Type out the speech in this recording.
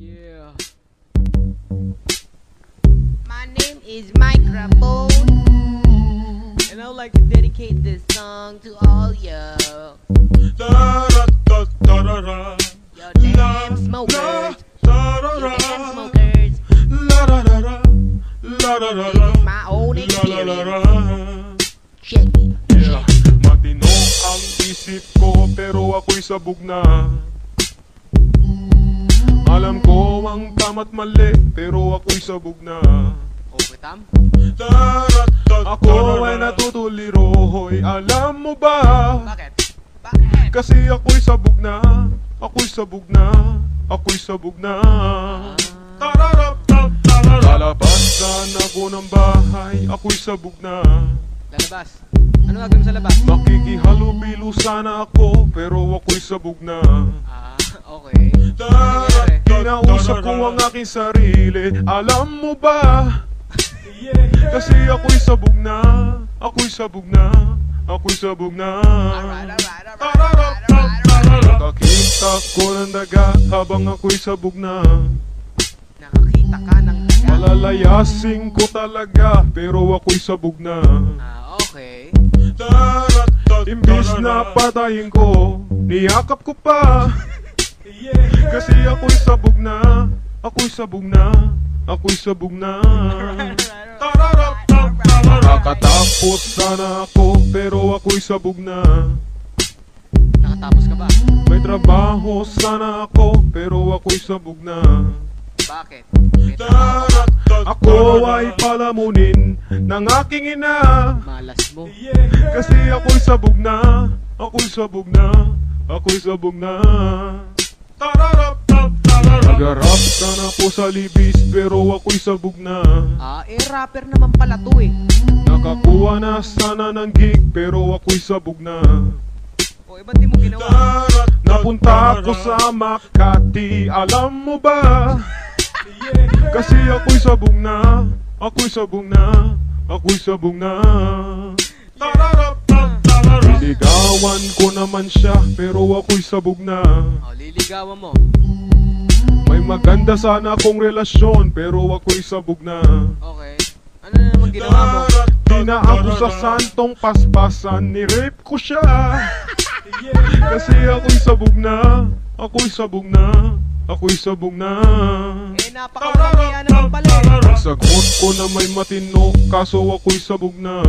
Yeah. My name is Microphone, and I would like to dedicate this song to all you. Yo, damn smokers. You damn smokers. This is my own experience. Check it. Yeah. Matino ang isip ko pero ako'y sabog na. Alam ko ang tama't mali pero ako'y sabog na. Okay, Tam? Ako ay natutuliro, hoy, alam mo ba? Bakit? Bakit? Kasi ako'y sabog na. Ako'y sabog na. Ako'y sabog na. Lalabasan ako ng bahay, ako'y sabog na. Lalabas. Ano gagawin mo sa labas? Makikihalubilo sana ako, pero ako'y sabog na. Ah, okay. Ano nangyari? Kinausap ko ang aking sarili, alam mo ba? Kasi ako'y sabog na. Ako'y sabog na. Ako'y sabog na. Alright. Nakakita ko ng daga habang ako'y sabog na. Nakakita ka ng taga. Malalayasin ko talaga, pero ako'y sabog na. Ah, okay. Imbis na patayin ko, niyakap ko pa. Kasi ako'y sabog na. Ako'y sabog na. Ako'y sabog na. Nakatapos sana ako, pero ako'y sabog na. Nakatapos ka ba? May trabaho sana ako, pero ako'y sabog na. Bakit? May trabaho ka? Ako ay palamunin ng aking ina. Malas mo. Kasi ako'y sabog na. Ako'y sabog na. Ako'y sabog na. Nagarap sana po sa libis, pero ako'y sabog na. Ah, rapper naman pala to eh. Nakakuha na sana ng gig, pero ako'y sabog na. O, ba't di mo ginawa? Napunta ako sa Makati, alam mo ba? Kasi ako'y sabog na. Ako'y sabog na. Ako'y sabog na. Liligawan ko naman siya, pero ako'y sabog na. O, liligawan mo. May maganda sana akong relasyon, pero ako'y sabog na. Okay. Ano na naman ginawa mo? Di na ako sa santong paspasan, ni-rape ko siya. Kasi ako'y sabog na. Ako'y sabog na. Ako'y sabog na. Eh, napakawalang naman pala eh. Sagot ko na may matino, kaso ako'y sabog na.